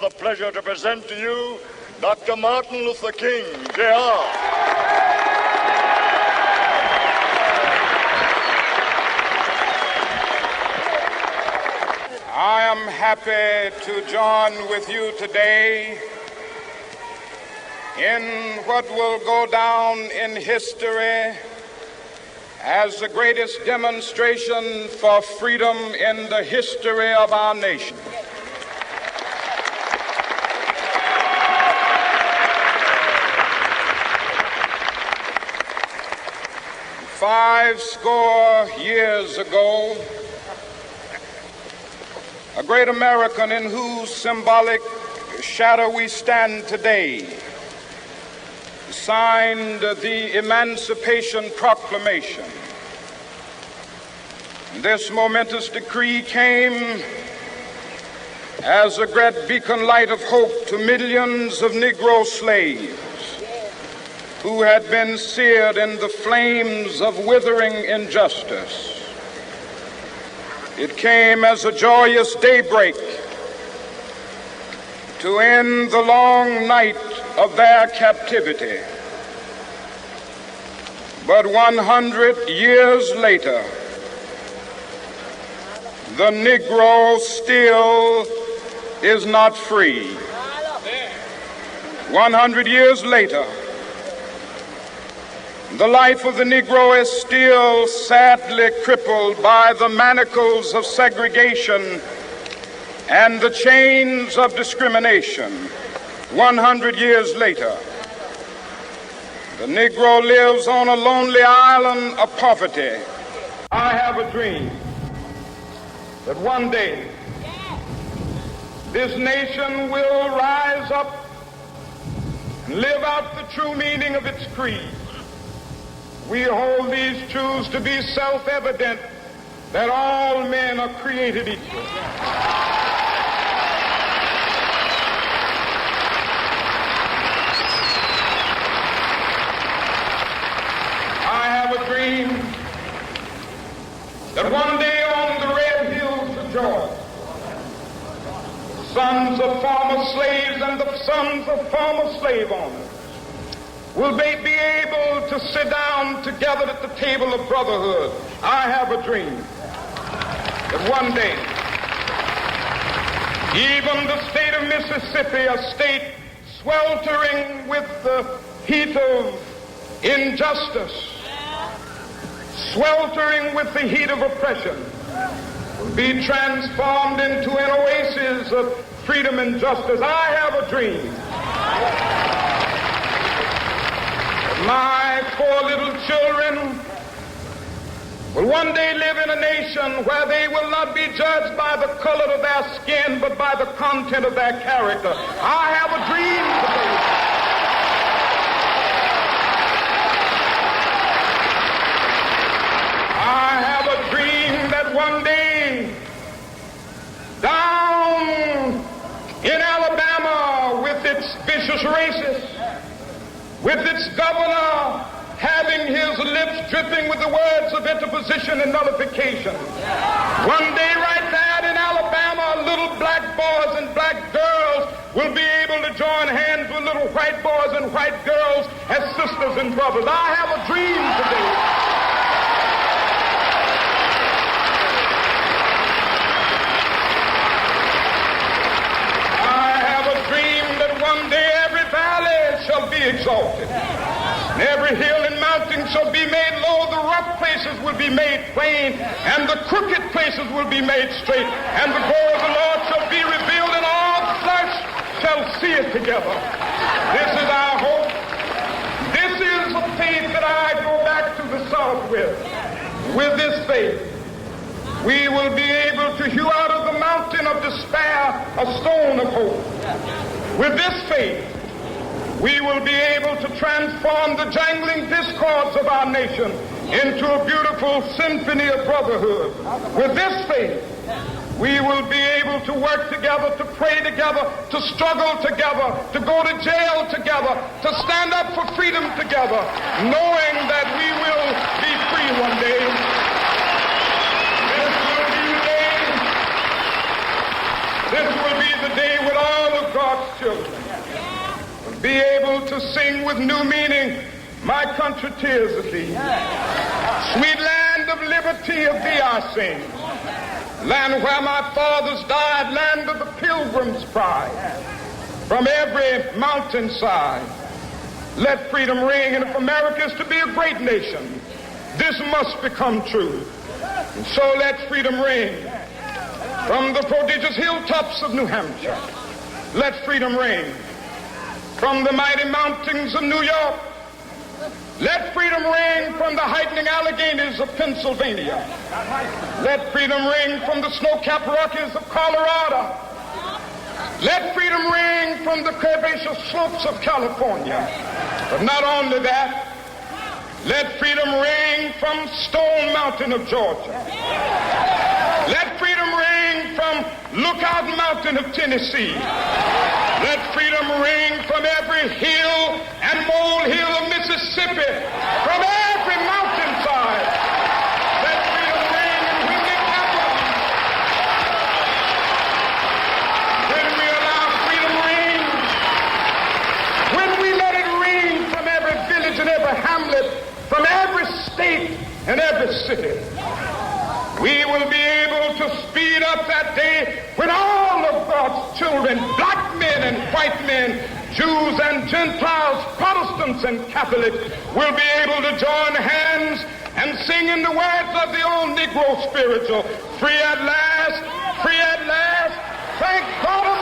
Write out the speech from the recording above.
the pleasure to present to you Dr. Martin Luther King, Jr. I am happy to join with you today in what will go down in history as the greatest demonstration for freedom in the history of our nation. Five score years ago, a great American in whose symbolic shadow we stand today signed the Emancipation Proclamation. This momentous decree came as a great beacon light of hope to millions of Negro slaves who had been seared in the flames of withering injustice. It came as a joyous daybreak to end the long night of their captivity. But 100 years later, the Negro still is not free. 100 years later, the life of the Negro is still sadly crippled by the manacles of segregation and the chains of discrimination. 100 years later, the Negro lives on a lonely island of poverty. I have a dream that one day this nation will rise up and live out the true meaning of its creed. We hold these truths to be self-evident, that all men are created equal. I have a dream that one day on the red hills of Georgia, the sons of former slaves and the sons of former slave owners will they be able to sit down together at the table of brotherhood. I have a dream that one day, even the state of Mississippi, a state sweltering with the heat of injustice, sweltering with the heat of oppression, will be transformed into an oasis of freedom and justice. I have a dream. My four little children will one day live in a nation where they will not be judged by the color of their skin, but by the content of their character. I have a dream today. I have a dream that one day, down in Alabama with its vicious racists, with its governor having his lips dripping with the words of interposition and nullification. One day right there in Alabama, little black boys and black girls will be able to join hands with little white boys and white girls as sisters and brothers. I have a dream today. I have a dream that one day every valley shall be exalted, and every hill and mountain shall be made low. The rough places will be made plain, and the crooked places will be made straight, and the glory of the Lord shall be revealed, and all flesh shall see it together. This is our hope. This is the faith that I go back to the South with. With this faith, we will be able to hew out of the mountain of despair a stone of hope. With this faith, we will be able to transform the jangling discords of our nation into a beautiful symphony of brotherhood. With this faith, we will be able to work together, to pray together, to struggle together, to go to jail together, to stand up for freedom together, knowing that we will be free one day. This will be the day when all of God to sing with new meaning, my country, tears of thee. Sweet land of liberty, of thee I sing. Land where my fathers died, land of the pilgrim's pride. From every mountainside, let freedom ring. And if America is to be a great nation, this must become true. And so let freedom ring. From the prodigious hilltops of New Hampshire, let freedom ring. From the mighty mountains of New York, let freedom ring. From the heightening Alleghenies of Pennsylvania, let freedom ring. From the snow-capped Rockies of Colorado, let freedom ring. From the curvaceous slopes of California. But not only that, let freedom ring from Stone Mountain of Georgia. Let freedom ring from Lookout Mountain of Tennessee. Let freedom ring from every hill and molehill of Mississippi, from every mountainside. Let freedom ring, and when it happens, when we allow freedom ring, when we let it ring from every village and every hamlet, from every state and every city, we will be able to speed up that day when all of God's children, black men and white men, Jews and Gentiles, Protestants and Catholics, will be able to join hands and sing in the words of the old Negro spiritual, free at last, thank God.